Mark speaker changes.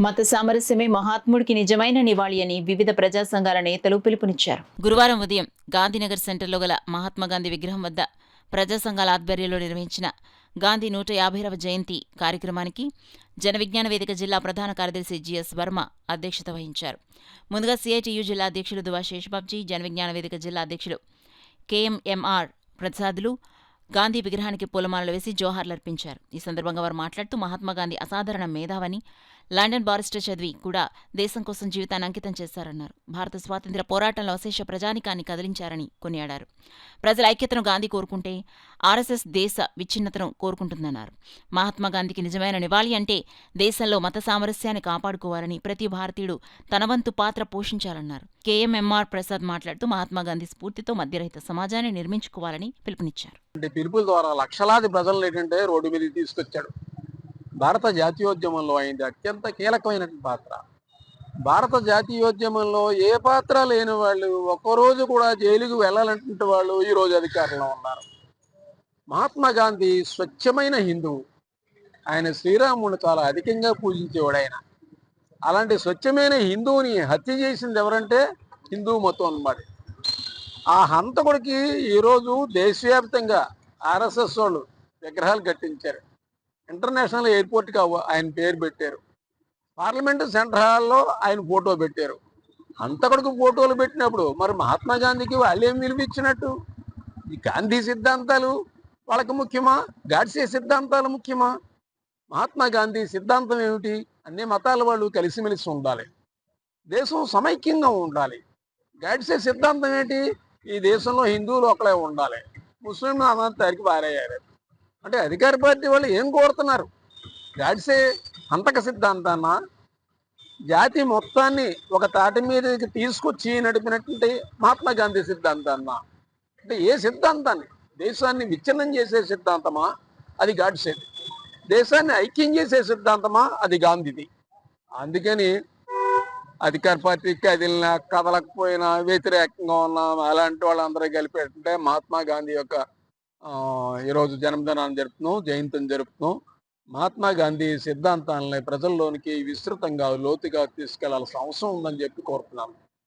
Speaker 1: మత సామరస్యమే మహాత్ముడికి నిజమైన నివాళి అని వివిధ ప్రజా సంఘాల నేతలు పిలుపునిచ్చారు.
Speaker 2: గురువారం ఉదయం గాంధీనగర్ సెంటర్లో గల మహాత్మాగాంధీ విగ్రహం వద్ద ప్రజా సంఘాల ఆధ్వర్యంలో నిర్వహించిన గాంధీ 150వ జయంతి కార్యక్రమానికి జనవిజ్ఞాన వేదిక జిల్లా ప్రధాన కార్యదర్శి జిఎస్ వర్మ అధ్యక్షత వహించారు. ముందుగా సిఐటియు జిల్లా అధ్యక్షులు దువా శేషబాబ్జీ, జనవిజ్ఞాన వేదిక జిల్లా అధ్యక్షులు కెఎంఎంఆర్ ప్రసాదులు గాంధీ విగ్రహానికి పూలమాలలు వేసి జోహార్లర్పించారు. ఈ సందర్భంగా వారు మాట్లాడుతూ మహాత్మాగాంధీ అసాధారణ మేధావని, లండన్ బారిస్టర్ చదివి కూడా దేశం కోసం జీవితాన్ని అంకితం చేశారన్నారు. భారత స్వాతంత్ర్య పోరాటంలో అశేష ప్రజానికాన్ని కదిలించారని కొనియాడారు. ప్రజల ఐక్యతను గాంధీ కోరుకుంటే ఆర్ఎస్ఎస్ దేశ విచ్ఛిన్నతను కోరుకుంటుందన్నారు. మహాత్మాగాంధీకి నిజమైన నివాళి అంటే దేశంలో మత సామరస్యాన్ని కాపాడుకోవాలని, ప్రతి భారతీయుడు తన వంతు పాత్ర పోషించాలన్నారు. కెఎంఎంఆర్ ప్రసాద్ మాట్లాడుతూ మహాత్మాగాంధీ స్ఫూర్తితో మధ్యరహిత సమాజాన్ని నిర్మించుకోవాలని పిలుపునిచ్చారు.
Speaker 3: పిలుపుల ద్వారా లక్షలాది ప్రజలను ఏంటంటే రోడ్డు మీదకి తీసుకొచ్చాడు. భారత జాతీయోద్యమంలో అయింది అత్యంత కీలకమైన పాత్ర. భారత జాతీయోద్యమంలో ఏ పాత్ర లేని వాళ్ళు ఒక్కరోజు కూడా జైలుకు వెళ్ళాలంటే వాళ్ళు ఈరోజు అధికారంలో ఉన్నారు. మహాత్మా గాంధీ స్వచ్ఛమైన హిందువు. ఆయన శ్రీరాముడిని చాలా అధికంగా పూజించేవాడు. ఆయన అలాంటి స్వచ్ఛమైన హిందువుని హత్య చేసింది ఎవరంటే హిందూ మతం అన్నమాట. ఆ హంతకుడికి ఈరోజు దేశవ్యాప్తంగా ఆర్ఎస్ఎస్ వాళ్ళు విగ్రహాలు కట్టించారు. ఇంటర్నేషనల్ ఎయిర్పోర్ట్కి ఆయన పేరు పెట్టారు. పార్లమెంటు సెంట్రల్ హాల్లో ఆయన ఫోటో పెట్టారు. హంతకుడికి ఫోటోలు పెట్టినప్పుడు మరి మహాత్మా గాంధీకి వాళ్ళేం విలువిచ్చినట్టు? ఈ గాంధీ సిద్ధాంతాలు వాళ్ళకి ముఖ్యమా? గాడ్సే సిద్ధాంతాలు ముఖ్యమా? మహాత్మా గాంధీ సిద్ధాంతం ఏమిటి? అన్ని మతాల వాళ్ళు కలిసిమెలిసి ఉండాలి, దేశం సమైక్యంగా ఉండాలి. గాడ్సే సిద్ధాంతం ఏంటి? ఈ దేశంలో హిందువులు ఒకలే ఉండాలి, ముస్లింలు అనంతరికి పారయ్యారు. అంటే అధికార పార్టీ వాళ్ళు ఏం కోరుతున్నారు? గాడ్సే హంతక సిద్ధాంతాన్న జాతి మొత్తాన్ని ఒక తాటి మీదకి తీసుకొచ్చి నడిపినటువంటి మహాత్మా గాంధీ సిద్ధాంతాన్న, అంటే ఏ సిద్ధాంతాన్ని? దేశాన్ని విచ్ఛిన్నం చేసే సిద్ధాంతమా? అది గాడ్సేది. దేశాన్ని ఐక్యం చేసే సిద్ధాంతమా? అది గాంధీది. అందుకని అధికార పార్టీకి కదలకపోయినా వ్యతిరేకంగా ఉన్న అలాంటి వాళ్ళందరూ కలిపేటంటే మహాత్మా గాంధీ యొక్క ఈరోజు జన్మదినాన్ని జరుపుతున్నాం, జయంతిని జరుపుతున్నాం. మహాత్మా గాంధీ సిద్ధాంతాలని ప్రజల్లోనికి విస్తృతంగా లోతుగా తీసుకెళ్లాల్సిన అవసరం ఉందని చెప్పి కోరుతున్నాను.